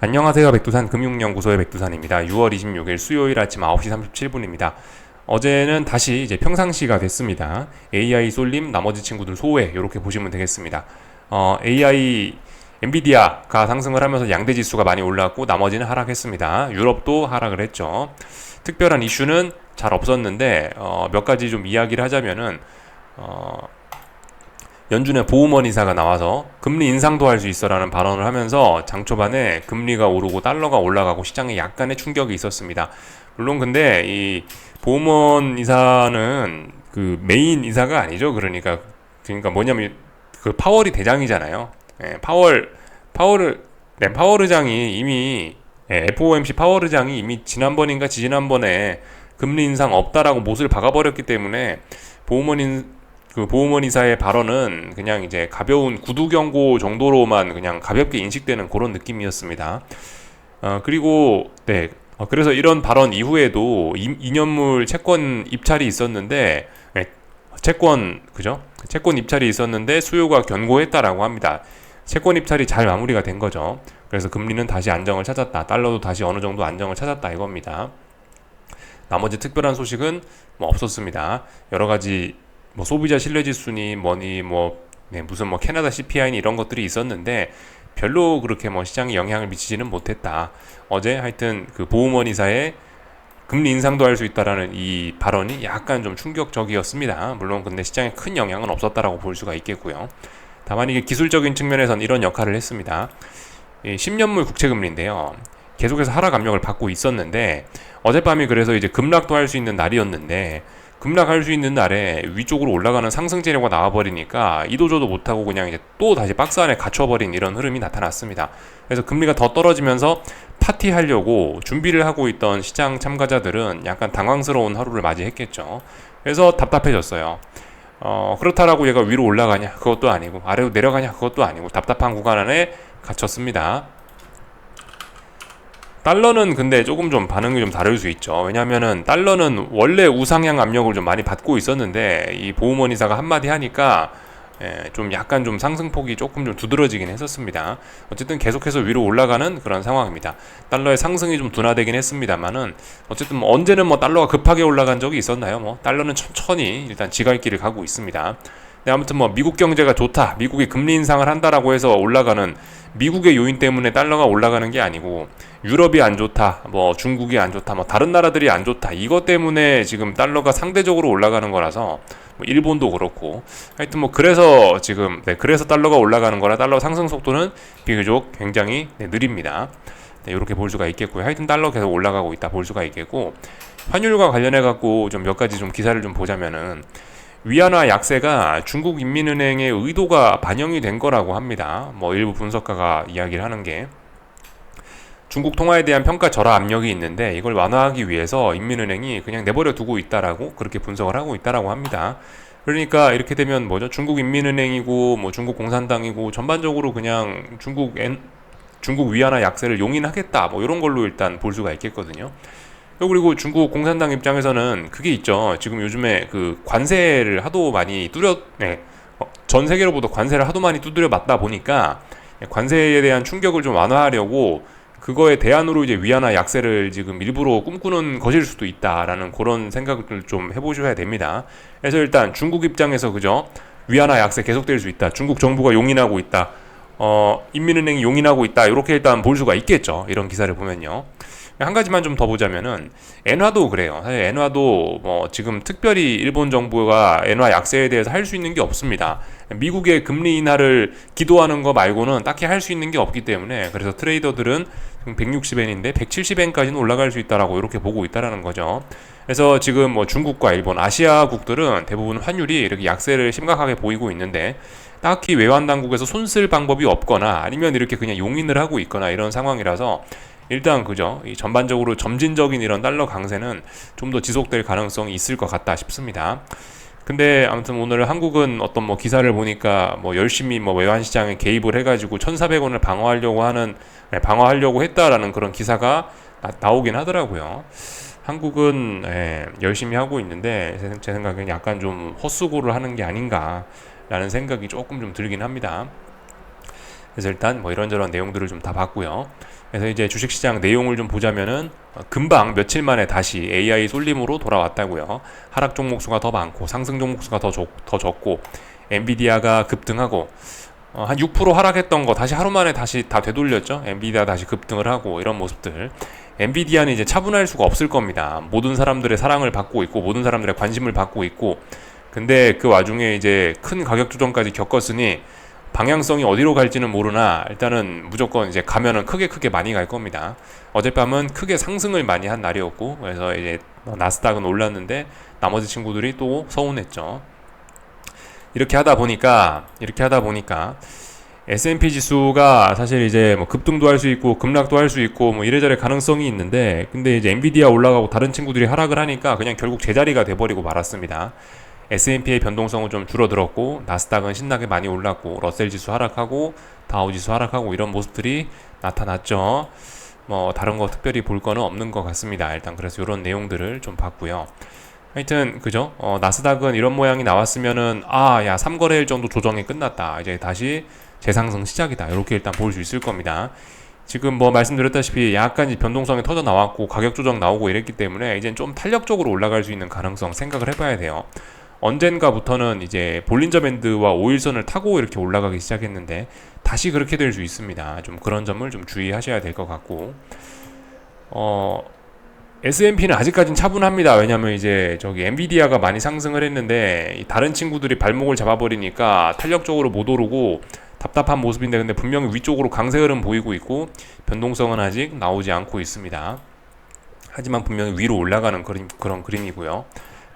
안녕하세요. 백두산 금융연구소의 백두산입니다. 6월 26일 수요일 아침 9시 37분입니다. 어제는 다시 이제 평상시가 됐습니다. AI 쏠림, 나머지 친구들 소외 이렇게 보시면 되겠습니다. AI 엔비디아가 상승을 하면서 양대 지수가 많이 올랐고 나머지는 하락했습니다. 유럽도 하락을 했죠. 특별한 이슈는 잘 없었는데 몇 가지 좀 이야기를 하자면은 연준의 보우먼 이사가 나와서 금리 인상도 할 수 있어라는 발언을 하면서 장 초반에 금리가 오르고 달러가 올라가고 시장에 약간의 충격이 있었습니다. 물론 근데 이 보우먼 이사는 그 메인 이사가 아니죠. 그러니까 뭐냐면 그 파월이 대장이잖아요. 예, 파월 의장이 이미 FOMC 파월 의장이 이미 지난번인가 지지난번에 금리 인상 없다라고 못을 박아버렸기 때문에 보우먼 이사의 발언은 그냥 이제 가벼운 구두 경고 정도로만 그냥 가볍게 인식되는 그런 느낌이었습니다. 그리고 그래서 이런 발언 이후에도 2년물 채권 입찰이 있었는데 채권 입찰이 있었는데 수요가 견고했다라고 합니다. 채권 입찰이 잘 마무리가 된 거죠. 그래서 금리는 다시 안정을 찾았다. 달러도 다시 어느 정도 안정을 찾았다 이겁니다. 나머지 특별한 소식은 뭐 없었습니다. 여러 가지 뭐 소비자 신뢰지수니 무슨 캐나다 CPI니 이런 것들이 있었는데 별로 그렇게 뭐 시장에 영향을 미치지는 못했다. 어제 하여튼 그 보우먼 이사의 금리 인상도 할 수 있다라는 이 발언이 약간 좀 충격적이었습니다. 물론 근데 시장에 큰 영향은 없었다라고 볼 수가 있겠고요. 다만 이게 기술적인 측면에선 이런 역할을 했습니다. 10년물 국채금리인데요. 계속해서 하락 압력을 받고 있었는데 어젯밤이 그래서 이제 급락도 할 수 있는 날이었는데 급락할 수 있는 날에 위쪽으로 올라가는 상승 재료가 나와버리니까 이도저도 못하고 그냥 이제 또 다시 박스 안에 갇혀버린 이런 흐름이 나타났습니다. 그래서 금리가 더 떨어지면서 파티하려고 준비를 하고 있던 시장 참가자들은 약간 당황스러운 하루를 맞이했겠죠. 그래서 답답해졌어요. 그렇다라고 얘가 위로 올라가냐? 그것도 아니고 아래로 내려가냐? 그것도 아니고 답답한 구간 안에 갇혔습니다. 달러는 근데 조금 좀 반응이 좀 다를 수 있죠. 왜냐면은 달러는 원래 우상향 압력을 좀 많이 받고 있었는데 이 보우먼 이사가 한마디 하니까 좀 약간 좀 상승폭이 조금 좀 두드러지긴 했었습니다. 어쨌든 계속해서 위로 올라가는 그런 상황입니다. 달러의 상승이 좀 둔화되긴 했습니다만은 어쨌든 뭐 언제는 뭐 달러가 급하게 올라간 적이 있었나요? 뭐 달러는 천천히 일단 지갈길을 가고 있습니다. 네, 아무튼 뭐 미국 경제가 좋다, 미국이 금리 인상을 한다라고 해서 올라가는 미국의 요인 때문에 달러가 올라가는 게 아니고 유럽이 안 좋다, 뭐 중국이 안 좋다, 뭐 다른 나라들이 안 좋다 이것 때문에 지금 달러가 상대적으로 올라가는 거라서 뭐 일본도 그렇고 하여튼 뭐 그래서 달러가 올라가는 거라 달러 상승 속도는 비교적 굉장히 느립니다. 이렇게 볼 수가 있겠고요. 하여튼 달러 계속 올라가고 있다 볼 수가 있겠고 환율과 관련해 갖고 좀 몇 가지 좀 기사를 좀 보자면은 위안화 약세가 중국인민은행의 의도가 반영이 된 거라고 합니다. 뭐 일부 분석가가 이야기를 하는 게 중국 통화에 대한 평가 절하 압력이 있는데 이걸 완화하기 위해서 인민은행이 그냥 내버려 두고 있다라고 그렇게 분석을 하고 있다라고 합니다. 그러니까 이렇게 되면 뭐죠? 중국 인민은행이고 뭐 중국 공산당이고 전반적으로 그냥 중국 위안화 약세를 용인하겠다 뭐 이런 걸로 일단 볼 수가 있겠거든요. 그리고 중국 공산당 입장에서는 그게 있죠. 지금 요즘에 그 관세를 하도 많이 전 세계로부터 관세를 하도 많이 두드려 맞다 보니까 관세에 대한 충격을 좀 완화하려고 그거에 대안으로 이제 위안화 약세를 지금 일부러 꿈꾸는 것일 수도 있다라는 그런 생각을 좀 해보셔야 됩니다. 그래서 일단 중국 입장에서 그죠? 위안화 약세 계속될 수 있다. 중국 정부가 용인하고 있다. 인민은행이 용인하고 있다. 이렇게 일단 볼 수가 있겠죠. 이런 기사를 보면요. 한 가지만 좀 더 보자면은 엔화도 그래요. 사실 엔화도 뭐 지금 특별히 일본 정부가 엔화 약세에 대해서 할 수 있는 게 없습니다. 미국의 금리 인하를 기도하는 거 말고는 딱히 할 수 있는 게 없기 때문에 그래서 트레이더들은 160엔인데 170엔까지는 올라갈 수 있다라고 이렇게 보고 있다라는 거죠. 그래서 지금 뭐 중국과 일본, 아시아국들은 대부분 환율이 이렇게 약세를 심각하게 보이고 있는데 딱히 외환 당국에서 손쓸 방법이 없거나 아니면 이렇게 그냥 용인을 하고 있거나 이런 상황이라서 일단 그죠. 이 전반적으로 점진적인 이런 달러 강세는 좀 더 지속될 가능성이 있을 것 같다 싶습니다. 근데 아무튼 오늘 한국은 어떤 뭐 기사를 보니까 뭐 열심히 뭐 외환 시장에 개입을 해가지고 1,400원을 방어하려고 했다라는 그런 기사가 나오긴 하더라고요. 한국은 열심히 하고 있는데 제 생각엔 약간 좀 헛수고를 하는 게 아닌가라는 생각이 조금 좀 들긴 합니다. 그래서 일단 뭐 이런저런 내용들을 좀 다 봤고요. 그래서 이제 주식시장 내용을 좀 보자면은 금방 며칠 만에 다시 AI 쏠림으로 돌아왔다고요. 하락 종목 수가 더 많고 상승 종목 수가 더 적고 엔비디아가 급등하고 한 6% 하락했던 거 다시 하루 만에 다시 다 되돌렸죠. 엔비디아 다시 급등을 하고 이런 모습들. 엔비디아는 이제 차분할 수가 없을 겁니다. 모든 사람들의 사랑을 받고 있고 모든 사람들의 관심을 받고 있고 근데 그 와중에 이제 큰 가격 조정까지 겪었으니 방향성이 어디로 갈지는 모르나 일단은 무조건 이제 가면은 크게 많이 갈 겁니다. 어젯밤은 크게 상승을 많이 한 날이었고 그래서 이제 나스닥은 올랐는데 나머지 친구들이 또 서운했죠. 이렇게 하다 보니까 S&P 지수가 사실 이제 뭐 급등도 할 수 있고 급락도 할 수 있고 뭐 이래저래 가능성이 있는데 근데 이제 엔비디아 올라가고 다른 친구들이 하락을 하니까 그냥 결국 제자리가 돼버리고 말았습니다. S&P의 변동성은 좀 줄어들었고 나스닥은 신나게 많이 올랐고 러셀 지수 하락하고 다우 지수 하락하고 이런 모습들이 나타났죠. 뭐 다른 거 특별히 볼 거는 없는 것 같습니다. 일단 그래서 이런 내용들을 좀 봤고요. 하여튼 그죠? 나스닥은 이런 모양이 나왔으면은 야 3거래일 정도 조정이 끝났다. 이제 다시 재상승 시작이다. 이렇게 일단 볼 수 있을 겁니다. 지금 뭐 말씀드렸다시피 약간 변동성이 터져 나왔고 가격 조정 나오고 이랬기 때문에 이젠 좀 탄력적으로 올라갈 수 있는 가능성 생각을 해봐야 돼요. 언젠가부터는 이제 볼린저 밴드와 5일선을 타고 이렇게 올라가기 시작했는데 다시 그렇게 될 수 있습니다. 좀 그런 점을 좀 주의하셔야 될 것 같고 S&P는 아직까진 차분합니다. 왜냐면 이제 저기 엔비디아가 많이 상승을 했는데 다른 친구들이 발목을 잡아버리니까 탄력적으로 못 오르고 답답한 모습인데 근데 분명히 위쪽으로 강세 흐름 보이고 있고 변동성은 아직 나오지 않고 있습니다. 하지만 분명히 위로 올라가는 그런 그림이고요.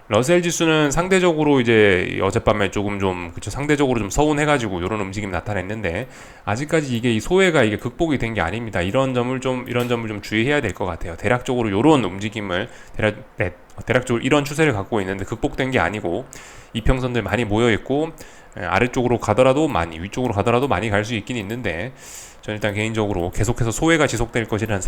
러셀 지수는 상대적으로 이제 어젯밤에 조금 좀 상대적으로 좀 서운해가지고 이런 움직임 나타냈는데 아직까지 이게 이 소외가 이게 극복이 된 게 아닙니다. 이런 점을 좀 주의해야 될 것 같아요. 대략적으로 이런 움직임을 대략적으로 이런 추세를 갖고 있는데 극복된 게 아니고 이평선들 많이 모여 있고 아래쪽으로 가더라도 많이 위쪽으로 가더라도 많이 갈 수 있긴 있는데 저는 일단 개인적으로 계속해서 소외가 지속될 것이라는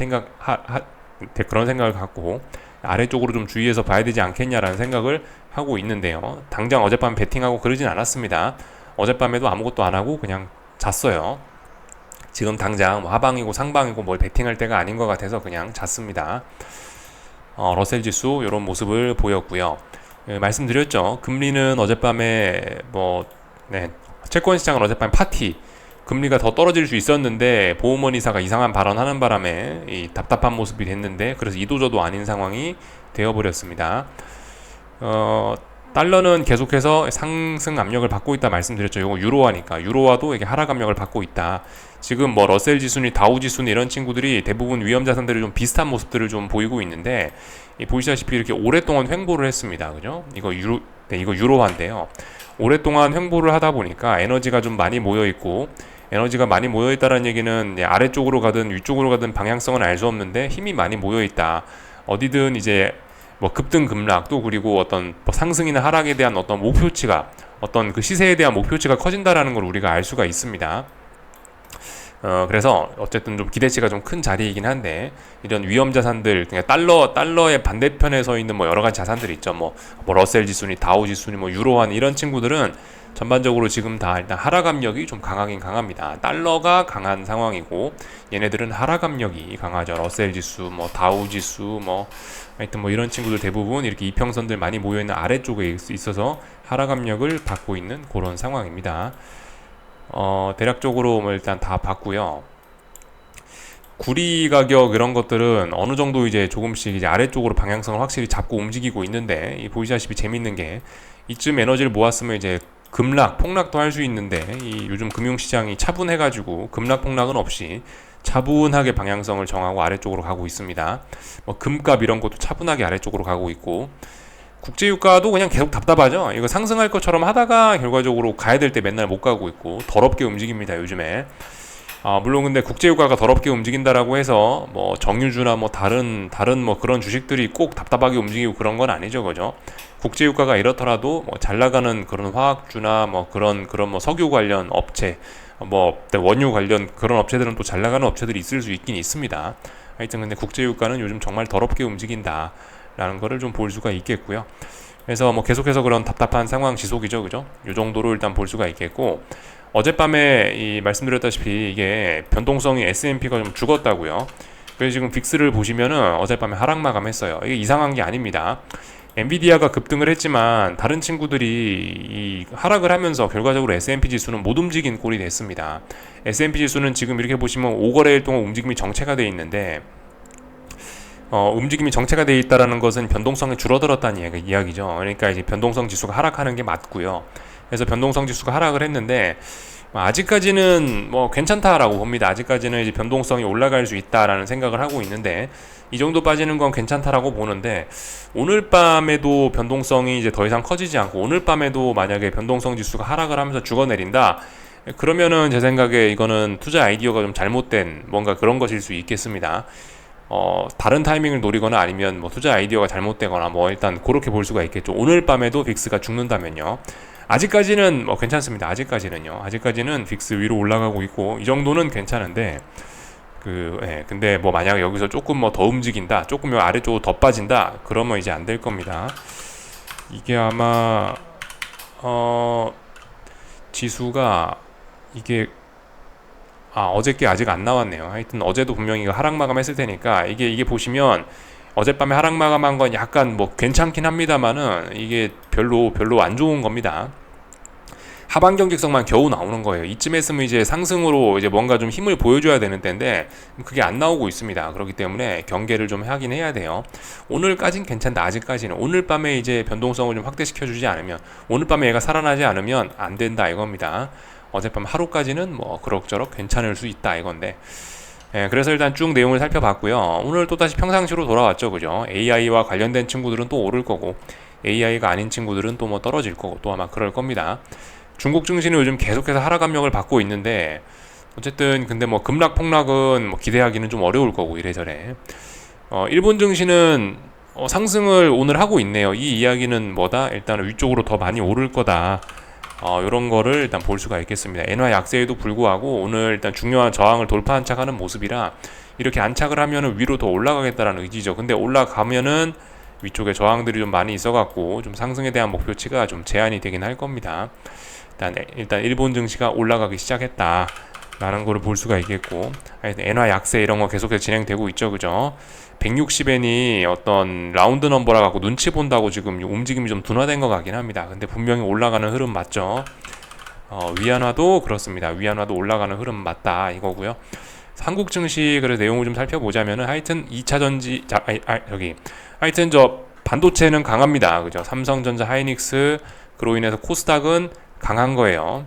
그런 생각을 갖고 아래쪽으로 좀 주의해서 봐야 되지 않겠냐라는 생각을 하고 있는데요. 당장 어젯밤 베팅하고 그러진 않았습니다. 어젯밤에도 아무것도 안 하고 그냥 잤어요. 지금 당장 뭐 하방이고 상방이고 뭘 베팅할 때가 아닌 것 같아서 그냥 잤습니다. 러셀 지수 이런 모습을 보였고요. 말씀드렸죠. 금리는 어젯밤에 채권 시장은 어젯밤 파티 금리가 더 떨어질 수 있었는데 보험원 이사가 이상한 발언하는 바람에 이 답답한 모습이 됐는데 그래서 이도저도 아닌 상황이 되어버렸습니다. 달러는 계속해서 상승 압력을 받고 있다 말씀드렸죠. 이거 유로화니까 유로화도 이게 하락 압력을 받고 있다. 지금 뭐 러셀 지수니 다우 지수니 이런 친구들이 대부분 위험 자산들이 좀 비슷한 모습들을 좀 보이고 있는데 보시다시피 이렇게 오랫동안 횡보를 했습니다. 그죠? 이거 유로화인데요. 오랫동안 횡보를 하다 보니까 에너지가 좀 많이 모여 있고 에너지가 많이 모여있다는 얘기는 아래쪽으로 가든 위쪽으로 가든 방향성은 알 수 없는데 힘이 많이 모여있다. 어디든 이제 뭐 급등 급락 또 그리고 어떤 뭐 상승이나 하락에 대한 어떤 목표치가 어떤 그 시세에 대한 목표치가 커진다라는 걸 우리가 알 수가 있습니다. 그래서 어쨌든 좀 기대치가 좀 큰 자리이긴 한데 이런 위험 자산들 그러니까 달러의 반대편에 서 있는 뭐 여러 가지 자산들이 있죠. 뭐 러셀 지수니 다우 지수니 뭐 유로화니 이런 친구들은 전반적으로 지금 다 일단 하락 압력이 좀 강하긴 강합니다. 달러가 강한 상황이고 얘네들은 하락 압력이 강하죠. 러셀 지수, 뭐 다우 지수, 뭐 하여튼 뭐 이런 친구들 대부분 이렇게 이평선들 많이 모여 있는 아래쪽에 있어서 하락 압력을 받고 있는 그런 상황입니다. 대략적으로 뭐 일단 다 봤고요. 구리 가격 이런 것들은 어느 정도 이제 조금씩 이제 아래쪽으로 방향성을 확실히 잡고 움직이고 있는데 보시다시피 재밌는 게 이쯤 에너지를 모았으면 이제 급락, 폭락도 할 수 있는데 요즘 금융시장이 차분해가지고 급락, 폭락은 없이 차분하게 방향성을 정하고 아래쪽으로 가고 있습니다. 뭐 금값 이런 것도 차분하게 아래쪽으로 가고 있고 국제유가도 그냥 계속 답답하죠. 이거 상승할 것처럼 하다가 결과적으로 가야 될 때 맨날 못 가고 있고 더럽게 움직입니다 요즘에. 물론 근데 국제유가가 더럽게 움직인다라고 해서 뭐 정유주나 뭐 다른 뭐 그런 주식들이 꼭 답답하게 움직이고 그런 건 아니죠, 그죠? 국제유가가 이렇더라도 뭐 잘 나가는 그런 화학주나 뭐 그런 뭐 석유 관련 업체, 뭐 원유 관련 그런 업체들은 또 잘 나가는 업체들이 있을 수 있긴 있습니다. 하여튼 근데 국제유가는 요즘 정말 더럽게 움직인다라는 거를 좀 볼 수가 있겠고요. 그래서 뭐 계속해서 그런 답답한 상황 지속이죠, 그죠? 요 정도로 일단 볼 수가 있겠고. 어젯밤에 말씀드렸다시피 이게 변동성이 S&P가 좀 죽었다고요. 그래서 지금 빅스를 보시면은 어젯밤에 하락 마감했어요. 이게 이상한 게 아닙니다. 엔비디아가 급등을 했지만 다른 친구들이 이 하락을 하면서 결과적으로 S&P 지수는 못 움직인 꼴이 됐습니다. S&P 지수는 지금 이렇게 보시면 5거래일 동안 움직임이 정체가 되어 있는데 움직임이 정체가 되어 있다는 것은 변동성이 줄어들었다는 이야기죠. 그러니까 이제 변동성 지수가 하락하는 게 맞고요. 그래서 변동성 지수가 하락을 했는데 아직까지는 뭐 괜찮다라고 봅니다. 아직까지는 이제 변동성이 올라갈 수 있다라는 생각을 하고 있는데 이 정도 빠지는 건 괜찮다라고 보는데 오늘 밤에도 변동성이 이제 더 이상 커지지 않고 오늘 밤에도 만약에 변동성 지수가 하락을 하면서 죽어내린다. 그러면은 제 생각에 이거는 투자 아이디어가 좀 잘못된 뭔가 그런 것일 수 있겠습니다. 다른 타이밍을 노리거나 아니면 뭐 투자 아이디어가 잘못되거나 뭐 일단 그렇게 볼 수가 있겠죠. 오늘 밤에도 빅스가 죽는다면요. 아직까지는 뭐 괜찮습니다. 아직까지는 빅스 위로 올라가고 있고 이 정도는 괜찮은데 근데 뭐 만약 여기서 조금 뭐 더 움직인다, 조금 요 아래쪽으로 더 빠진다, 그러면 이제 안 될 겁니다. 이게 아마 지수가 이게 어저께 아직 안 나왔네요. 하여튼 어제도 분명히 이거 하락 마감했을 테니까 이게 보시면 어젯밤에 하락 마감한 건 약간 뭐 괜찮긴 합니다만은 이게 별로 안 좋은 겁니다. 하반 경직성만 겨우 나오는 거예요. 이쯤 했으면 이제 상승으로 이제 뭔가 좀 힘을 보여줘야 되는 때인데 그게 안 나오고 있습니다. 그렇기 때문에 경계를 좀 하긴 해야 돼요. 오늘까진 괜찮다. 아직까지는 오늘 밤에 이제 변동성을 좀 확대시켜 주지 않으면, 오늘 밤에 얘가 살아나지 않으면 안 된다 이겁니다. 어젯밤 하루까지는 뭐 그럭저럭 괜찮을 수 있다 이건데, 그래서 일단 쭉 내용을 살펴봤고요. 오늘 또다시 평상시로 돌아왔죠, 그죠? AI와 관련된 친구들은 또 오를 거고 AI가 아닌 친구들은 또 뭐 떨어질 거고 또 아마 그럴 겁니다. 중국 증시는 요즘 계속해서 하락 압력을 받고 있는데 어쨌든 근데 뭐 급락 폭락은 뭐 기대하기는 좀 어려울 거고 이래저래. 일본 증시는 상승을 오늘 하고 있네요. 이 이야기는 뭐다? 일단 위쪽으로 더 많이 오를 거다. 이런 거를 일단 볼 수가 있겠습니다. 엔화 약세에도 불구하고 오늘 일단 중요한 저항을 돌파 안착하는 모습이라 이렇게 안착을 하면은 위로 더 올라가겠다라는 의지죠. 근데 올라가면은 위쪽에 저항들이 좀 많이 있어갖고 좀 상승에 대한 목표치가 좀 제한이 되긴 할 겁니다. 일단 일본 증시가 올라가기 시작했다 라는 거를 볼 수가 있겠고, 엔화 약세 이런 거 계속해서 진행되고 있죠, 그죠? 160엔이 어떤 라운드 넘버라 갖고 눈치 본다고 지금 움직임이 좀 둔화된 것 같긴 합니다. 근데 분명히 올라가는 흐름 맞죠? 위안화도 그렇습니다. 위안화도 올라가는 흐름 맞다 이거고요. 한국 증시 그래 내용을 좀 살펴보자면은 하여튼 2차 전지 하여튼 저 반도체는 강합니다. 그죠? 삼성전자, 하이닉스, 그로 인해서 코스닥은 강한 거예요.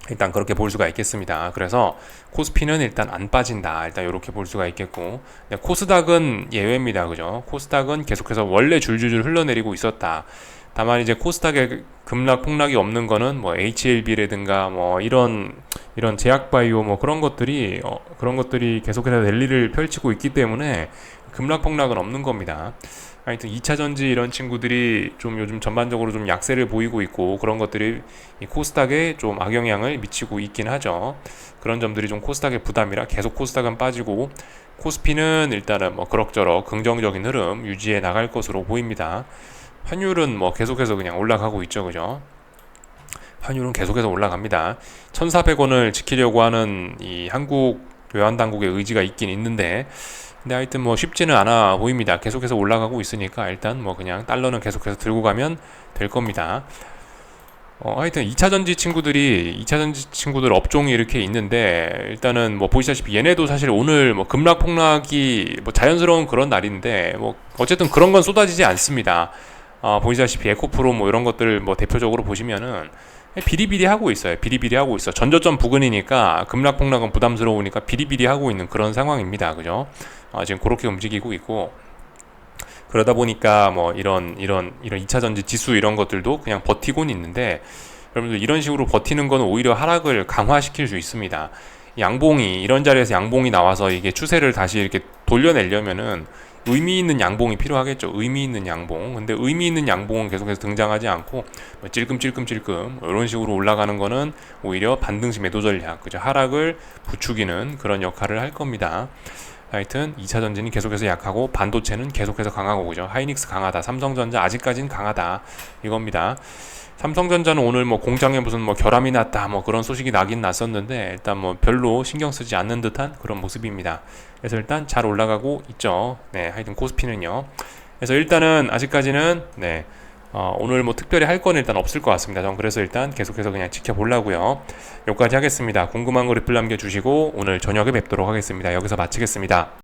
일단 그렇게 볼 수가 있겠습니다. 그래서 코스피는 일단 안 빠진다. 일단 이렇게 볼 수가 있겠고, 코스닥은 예외입니다. 그죠? 코스닥은 계속해서 원래 줄줄줄 흘러내리고 있었다. 다만 이제 코스닥에 급락 폭락이 없는 거는 뭐 HLB라든가 뭐 이런 제약바이오 뭐 그런 것들이 계속해서 랠리를 펼치고 있기 때문에 급락 폭락은 없는 겁니다. 하여튼 2차 전지 이런 친구들이 좀 요즘 전반적으로 좀 약세를 보이고 있고 그런 것들이 이 코스닥에 좀 악영향을 미치고 있긴 하죠. 그런 점들이 좀 코스닥의 부담이라 계속 코스닥은 빠지고 코스피는 일단은 뭐 그럭저럭 긍정적인 흐름 유지해 나갈 것으로 보입니다. 환율은 뭐 계속해서 그냥 올라가고 있죠, 그죠? 환율은 계속해서 올라갑니다. 1,400원을 지키려고 하는 이 한국 외환당국의 의지가 있긴 있는데, 근데 하여튼 뭐 쉽지는 않아 보입니다. 계속해서 올라가고 있으니까 일단 뭐 그냥 달러는 계속해서 들고 가면 될 겁니다. 하여튼 2차 전지 친구들 업종이 이렇게 있는데, 일단은 뭐 보시다시피 얘네도 사실 오늘 뭐 급락 폭락이 뭐 자연스러운 그런 날인데 뭐 어쨌든 그런 건 쏟아지지 않습니다. 보시다시피 에코프로 뭐 이런 것들 뭐 대표적으로 보시면은 비리비리하고 있어요. 비리비리하고 있어. 전저점 부근이니까 급락 폭락은 부담스러우니까 비리비리하고 있는 그런 상황입니다. 그죠? 지금 그렇게 움직이고 있고, 그러다 보니까 뭐 이런 2차 전지 지수 이런 것들도 그냥 버티고는 있는데, 여러분들 이런 식으로 버티는 건 오히려 하락을 강화시킬 수 있습니다. 이런 자리에서 양봉이 나와서 이게 추세를 다시 이렇게 돌려내려면은 의미 있는 양봉이 필요하겠죠. 의미 있는 양봉. 근데 의미 있는 양봉은 계속해서 등장하지 않고 뭐 찔끔찔끔찔끔 이런 식으로 올라가는 거는 오히려 반등시 매도 전략, 그죠? 하락을 부추기는 그런 역할을 할 겁니다. 하여튼 2차 전지는 계속해서 약하고 반도체는 계속해서 강하고, 그죠? 하이닉스 강하다, 삼성전자 아직까지는 강하다 이겁니다. 삼성전자는 오늘 뭐 공장에 무슨 뭐 결함이 났다 뭐 그런 소식이 나긴 났었는데 일단 뭐 별로 신경 쓰지 않는 듯한 그런 모습입니다. 그래서 일단 잘 올라가고 있죠. 네, 하여튼 코스피는요. 그래서 일단은 아직까지는 네. 오늘 뭐 특별히 할 건 일단 없을 것 같습니다. 전 그래서 일단 계속해서 그냥 지켜보려고요. 여기까지 하겠습니다. 궁금한 거 리플 남겨주시고 오늘 저녁에 뵙도록 하겠습니다. 여기서 마치겠습니다.